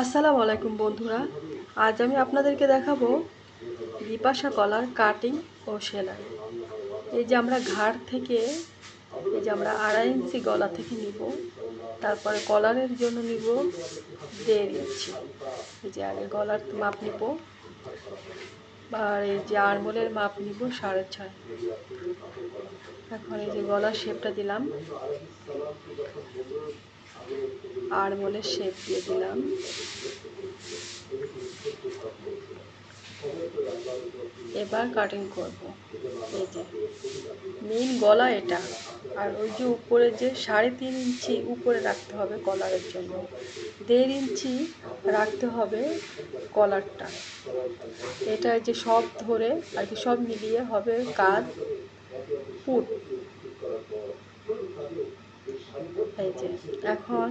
আসসালামু আলাইকুম বন্ধুরা। আজ আমি আপনাদেরকে দেখাবো বিপাশা কলার কাটিং ও সেলাই। এই যে আমরা ঘাড় থেকে এই যে আমরা 2.5 ইঞ্চি গলা থেকে নিব, তারপরে কলারের জন্য নিব 1.5 ইঞ্চি। এই যে আগে গলার মাপ নিব, আর এই যে আরমোলের মাপ নিব 6.5। এখন এই যে গলার শেপটা দিলাম, আরমোলের শেপ দিয়ে দিলাম, এবার কাটিং করব। এই যে মেইন গলা এটা, আর ওই যে উপরে যে 3.5 ইঞ্চি উপরে রাখতে হবে কলারের জন্য, 1.5 ইঞ্চি রাখতে হবে কলারটা। এটা যে সব ধরে আর কি সব মিলিয়ে হবে কাঁধ পুট। এই যে এখন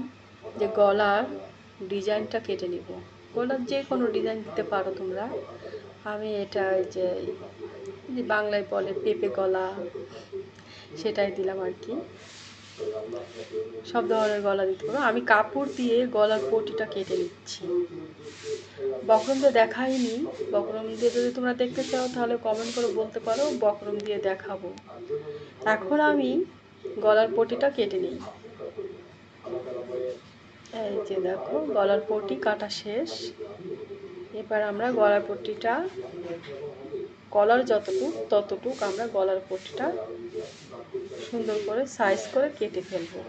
যে গলার ডিজাইনটা কেটে নিব। গলার যে কোনো ডিজাইন দিতে পারো তোমরা। আমি এটা যে বাংলায় বলে পেঁপে গলা, সেটাই দিলাম আর কি। সব ধরনের গলা দিতে পারো। আমি কাপড় দিয়ে গলার পটিটা কেটে নিচ্ছি। বক্রম দিয়ে দেখাইনি, বক্রম দিয়ে যদি তোমরা দেখতে চাও তাহলে কমেন্ট করে বলতে পারো, বক্রম দিয়ে দেখাবো। এখন আমি গলার পটিটা কেটে নিই। এই যে দেখো গলার পটি কাটা শেষ। এবার আমরা গলার পটিটা কলার ততটুক আমরা গলার পটিটা সুন্দর করে সাইজ করে কেটে ফেলবো।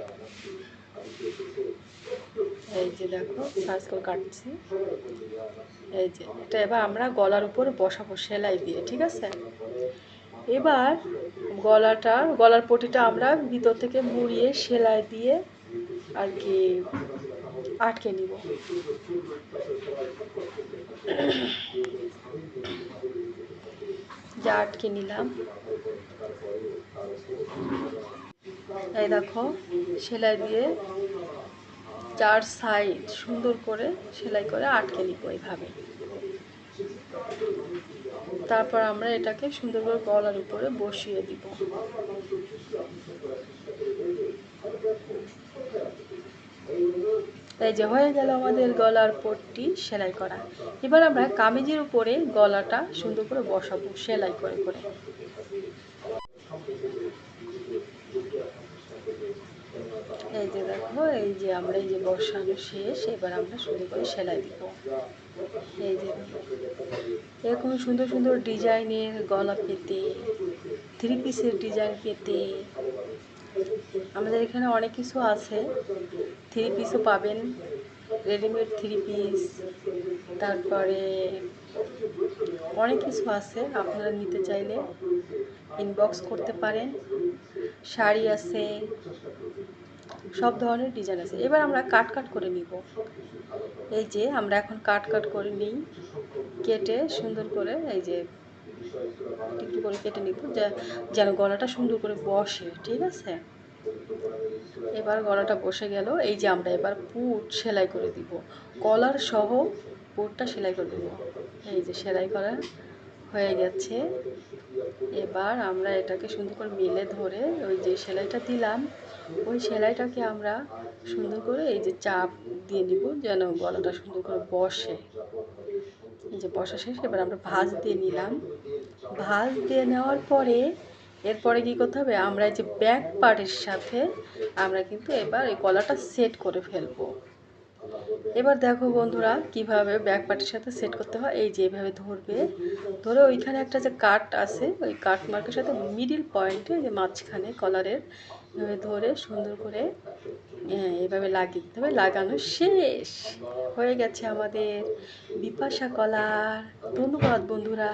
এই যে দেখো সাইজ করে কাটছি। এই যে এটা এবার আমরা গলার উপরে বসাবো সেলাই দিয়ে, ঠিক আছে। এবার গলার পটিটা আমরা ভিতর থেকে মুড়িয়ে সেলাই দিয়ে আর কি আটকে নিব। যা আটকে নিলাম। এই দেখো সেলাই দিয়ে 4 সাইড সুন্দর করে সেলাই করে আটকে নিব এইভাবে। তারপর আমরা এটাকে সুন্দর করে গলার উপরে বসিয়ে দিব। এই যে হয়ে গেল আমাদের গলার পট্টি সেলাই করা। এবার আমরা কামিজের উপরে গলাটা সুন্দর করে বসাবো সেলাই করে করে। এই যে দেখো এই যে আমরা এই যে বসানো শেষ। এবার আমরা সুন্দর করে সেলাই দিব। এই যে এরকম সুন্দর সুন্দর ডিজাইনের গলা পেতে, 3 পিসের ডিজাইন পেতে আমাদের এখানে অনেক কিছু আছে। 3 পিসও পাবেন, রেডিমেড 3 পিস, তারপরে অনেক কিছু আছে। আপনারা নিতে চাইলে ইনবক্স করতে পারেন। শাড়ি আছে, সব ধরনের ডিজাইন আছে। এবার আমরা কাট করে নিব। এই যে আমরা এখন কাট করে নিই, কেটে সুন্দর করে এই যে একটু করে কেটে নিব যেন গলাটা সুন্দর করে বসে, ঠিক আছে। এবার গলাটা বসে গেল। এই যে আমরা এবার পুট সেলাই করে দিব, কলার সহ পুটটা সেলাই করে দেব। এই যে সেলাই করা হয়ে গেছে। এবার আমরা এটাকে সুন্দর করে মেলে ধরে ওই যে সেলাইটা দিলাম, ওই সেলাইটাকে আমরা সুন্দর করে এই যে চাপ দিয়ে নিব যেন গলাটা সুন্দর করে বসে। এই যে বসা শেষ। এবার আমরা ভাঁজ দিয়ে নিলাম। ভাঁজ দিয়ে নেওয়ার পরে এরপরে কী করতে হবে, আমরা এই যে ব্যাক পার্টের সাথে আমরা কিন্তু এবার এই গলাটা সেট করে ফেলবো। এবার দেখো বন্ধুরা কিভাবে ব্যাক পার্টের সাথে সেট করতে হয়। এই যে এভাবে ধরে ওইখানে একটা যে কাট আছে, ওই কাট মার্কের সাথে মিডিল পয়েন্টে যে মাঝখানে কলারের এভাবে ধরে সুন্দর করে এভাবে লাগিয়ে দিতে হবে। লাগানো শেষ হয়ে গেছে আমাদের বিপাশা কলার। ধন্যবাদ বন্ধুরা।